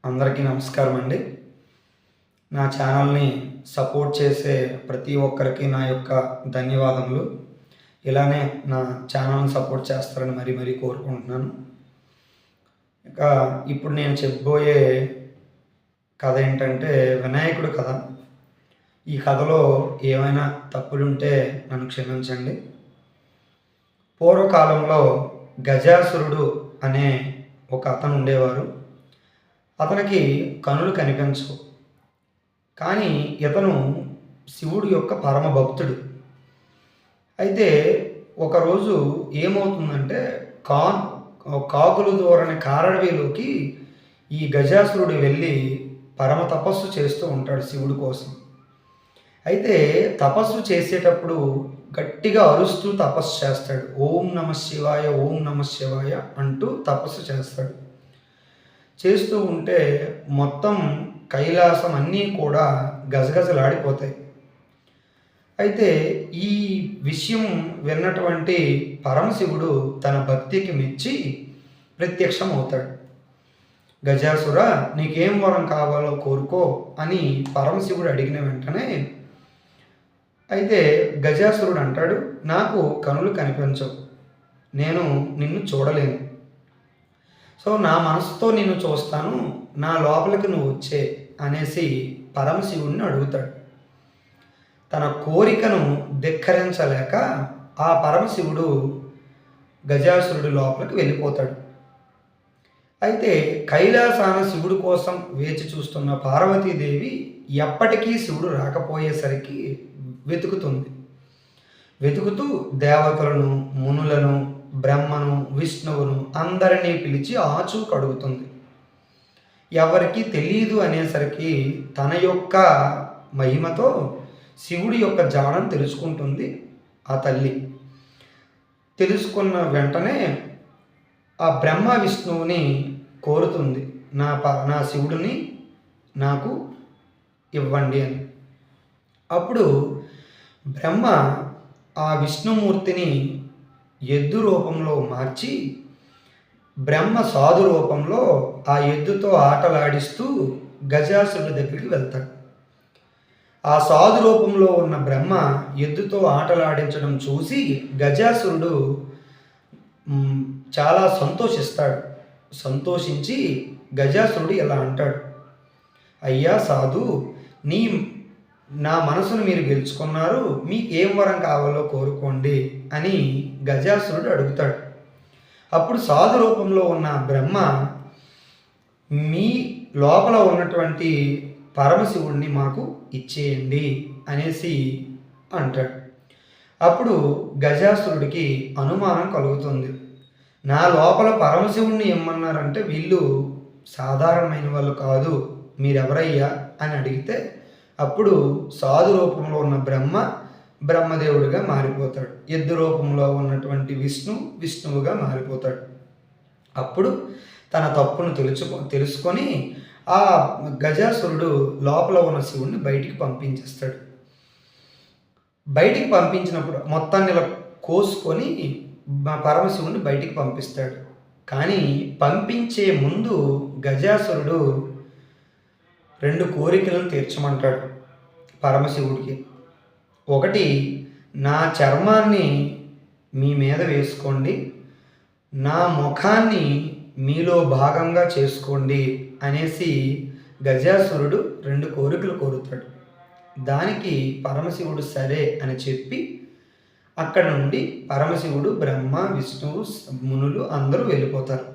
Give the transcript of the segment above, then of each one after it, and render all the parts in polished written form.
అందరికీ నమస్కారం అండి. నా ఛానల్‌ని సపోర్ట్ చేసే ప్రతి ఒక్కరికి నా యొక్క ధన్యవాదములు. ఇలానే నా ఛానల్‌ని సపోర్ట్ చేస్తారని మరీ కోరుకుంటున్నాను. ఇక ఇప్పుడు నేను చెప్పబోయే కథ ఏంటంటే వినాయకుడి కథ. ఈ కథలో ఏమైనా తప్పులుంటే నన్ను క్షమించండి. పూర్వకాలంలో గజాసురుడు అనే ఒక అతను ఉండేవారు. అతనికి కనులు కనిపించవు. కానీ ఇతను శివుడి యొక్క పరమ భక్తుడు. అయితే ఒకరోజు ఏమవుతుందంటే కాకులు దూరని కారడవిలోకి ఈ గజాసురుడు వెళ్ళి పరమ తపస్సు చేస్తూ ఉంటాడు శివుడి కోసం. అయితే తపస్సు చేసేటప్పుడు గట్టిగా అరుస్తూ తపస్సు చేస్తాడు. ఓం నమః శివాయ, ఓం నమః శివాయ అంటూ తపస్సు చేస్తాడు. చేస్తూ ఉంటే మొత్తం కైలాసం అన్నీ కూడా గజగజలాడిపోతాయి. అయితే ఈ విషయం విన్నటువంటి పరమశివుడు తన భక్తికి మెచ్చి ప్రత్యక్షం అవుతాడు. గజాసుర, నీకేం వరం కావాలో కోరుకో అని పరమశివుడు అడిగిన వెంటనే అయితే గజాసురుడు అంటాడు, నాకు కనులు కనిపించవు, నేను నిన్ను చూడలేను. సో నా మనసుతో నిన్ను చూస్తాను, నా లోపలికి నువ్వు వచ్చే అనేసి పరమశివుడిని అడుగుతాడు. తన కోరికను ధిక్కరించలేక ఆ పరమశివుడు గజాసురుడి లోపలికి వెళ్ళిపోతాడు. అయితే కైలాసాన శివుడి కోసం వేచి చూస్తున్న పార్వతీదేవి ఎప్పటికీ శివుడు రాకపోయేసరికి వెతుకుతూ దేవతలను, మునులను, బ్రహ్మను, విష్ణువును అందరినీ పిలిచి ఆచూకు అడుగుతుంది. ఎవరికి తెలియదు అనేసరికి తన యొక్క మహిమతో శివుడి యొక్క జాడను తెలుసుకుంటుంది ఆ తల్లి. తెలుసుకున్న వెంటనే ఆ బ్రహ్మ విష్ణువుని కోరుతుంది, నా శివుడిని నాకు ఇవ్వండి అని. అప్పుడు బ్రహ్మ ఆ విష్ణుమూర్తిని ఎద్దు రూపంలో మార్చి బ్రహ్మ సాధు రూపంలో ఆ ఎద్దుతో ఆటలాడిస్తూ గజాసురుడి దగ్గరికి వెళ్తాడు. ఆ సాధు రూపంలో ఉన్న బ్రహ్మ ఎద్దుతో ఆటలాడించడం చూసి గజాసురుడు చాలా సంతోషిస్తాడు. సంతోషించి గజాసురుడు ఇలా అంటాడు, అయ్యా సాధు, నా మనసును మీరు గెలుచుకున్నారు, మీకు ఏం వరం కావాలో కోరుకోండి అని గజాసురుడు అడుగుతాడు. అప్పుడు సాధు రూపంలో ఉన్న బ్రహ్మ, మీ లోపల ఉన్నటువంటి పరమశివుడిని మాకు ఇచ్చేయండి అనేసి అంటాడు. అప్పుడు గజాసురుడికి అనుమానం కలుగుతుంది. నా లోపల పరమశివుడిని ఇమ్మన్నారంటే వీళ్ళు సాధారణమైన వాళ్ళు కాదు, మీరెవరయ్యా అని అడిగితే అప్పుడు సాధు రూపంలో ఉన్న బ్రహ్మదేవుడిగా మారిపోతాడు. ఎద్దు రూపంలో ఉన్నటువంటి విష్ణువుగా మారిపోతాడు. అప్పుడు తన తప్పును తెలుసుకొని ఆ గజాసురుడు లోపల ఉన్న శివుడిని బయటికి పంపించేస్తాడు. బయటికి పంపించినప్పుడు మొత్తాన్ని ఇలా కోసుకొని పరమశివుడిని బయటికి పంపిస్తాడు. కానీ పంపించే ముందు గజాసురుడు 2 కోరికలను తీర్చమంటాడు పరమశివుడికి. ఒకటి, నా చర్మాన్ని మీ మీద వేసుకోండి, నా ముఖాన్ని మీలో భాగంగా చేసుకోండి అనేసి గజాసురుడు 2 కోరికలు కోరుతాడు. దానికి పరమశివుడు సరే అని చెప్పి అక్కడ నుండి పరమశివుడు, బ్రహ్మ, విష్ణువు, మునులు అందరూ వెళ్ళిపోతారు.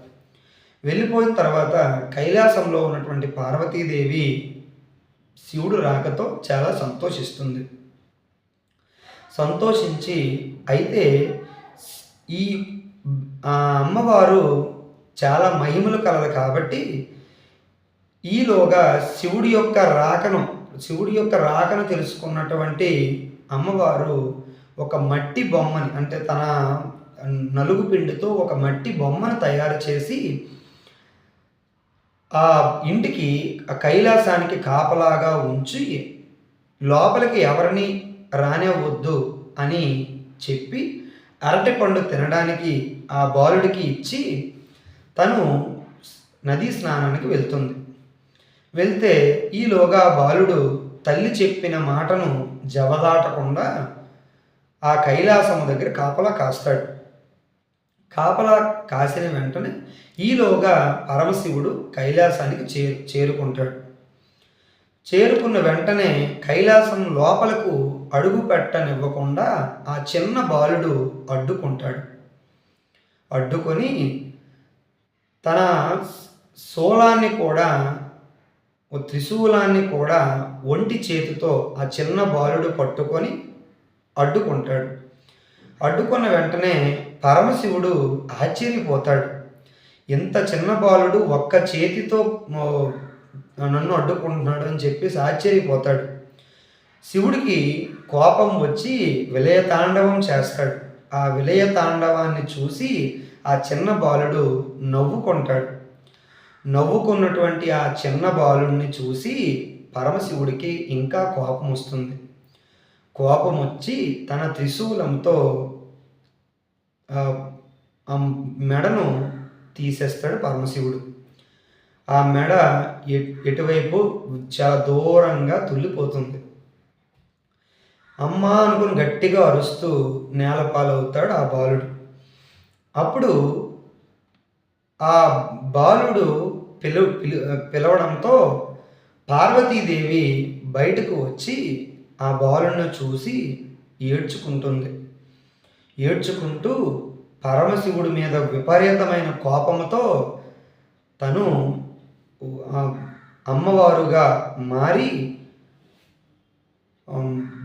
వెళ్ళిపోయిన తర్వాత కైలాసంలో ఉన్నటువంటి పార్వతీదేవి శివుడు రాకతో చాలా సంతోషిస్తుంది. సంతోషించి అయితే ఈ అమ్మవారు చాలా మహిమలు కలదు కాబట్టి ఈలోగా శివుడి యొక్క రాకను తెలుసుకున్నటువంటి అమ్మవారు ఒక మట్టి బొమ్మని, అంటే తన నలుగు పిండితో ఒక మట్టి బొమ్మను తయారు చేసి ఆ ఇంటికి, ఆ కైలాసానికి కాపలాగా ఉంచి లోపలికి ఎవరిని రానివ్వద్దు అని చెప్పి అరటిపండు తినడానికి ఆ బాలుడికి ఇచ్చి తను నదీ స్నానానికి వెళ్తుంది. వెళ్తే ఈలోగా బాలుడు తల్లి చెప్పిన మాటను జవదాటకుండా ఆ కైలాసము దగ్గర కాపలా కాస్తాడు. కాపలా కాసిన వెంటనే ఈలోగా పరమశివుడు కైలాసానికి చేరుకుంటాడు. చేరుకున్న వెంటనే కైలాసం లోపలకు అడుగు పెట్టనివ్వకుండా ఆ చిన్న బాలుడు అడ్డుకుంటాడు. అడ్డుకొని తన శూలాన్ని కూడా త్రిశూలాన్ని కూడా ఒంటి చేతితో ఆ చిన్న బాలుడు పట్టుకొని అడ్డుకుంటాడు. అడ్డుకున్న వెంటనే పరమశివుడు ఆశ్చర్యపోతాడు. ఇంత చిన్న బాలుడు ఒక్క చేతితో నన్ను అడ్డుకుంటున్నాడు అని చెప్పేసి ఆశ్చర్యపోతాడు. శివుడికి కోపం వచ్చి విలయతాండవం చేస్తాడు. ఆ విలయతాండవాన్ని చూసి ఆ చిన్న బాలుడు నవ్వుకుంటాడు. నవ్వుకున్నటువంటి ఆ చిన్న బాలుడిని చూసి పరమశివుడికి ఇంకా కోపం వస్తుంది. కోపం వచ్చి తన త్రిశూలంతో ఆ మెడను తీసేస్తాడు పరమశివుడు. ఆ మెడ ఎటువైపు చాలా దూరంగా తుల్లిపోతుంది. అమ్మా అనుకుని గట్టిగా అరుస్తూ నేలపాలవుతాడు ఆ బాలుడు. అప్పుడు ఆ బాలుడు పిలవడంతో పార్వతీదేవి బయటకు వచ్చి ఆ బాలుని చూసి ఏడ్చుకుంటుంది. ఏడ్చుకుంటూ పరమశివుడి మీద విపరీతమైన కోపంతో తను అమ్మవారుగా మారి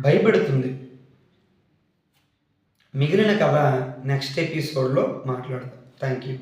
భయపెడుతుంది. మిగిలిన కథ నెక్స్ట్ ఎపిసోడ్లో మాట్లాడదాం. Thank you.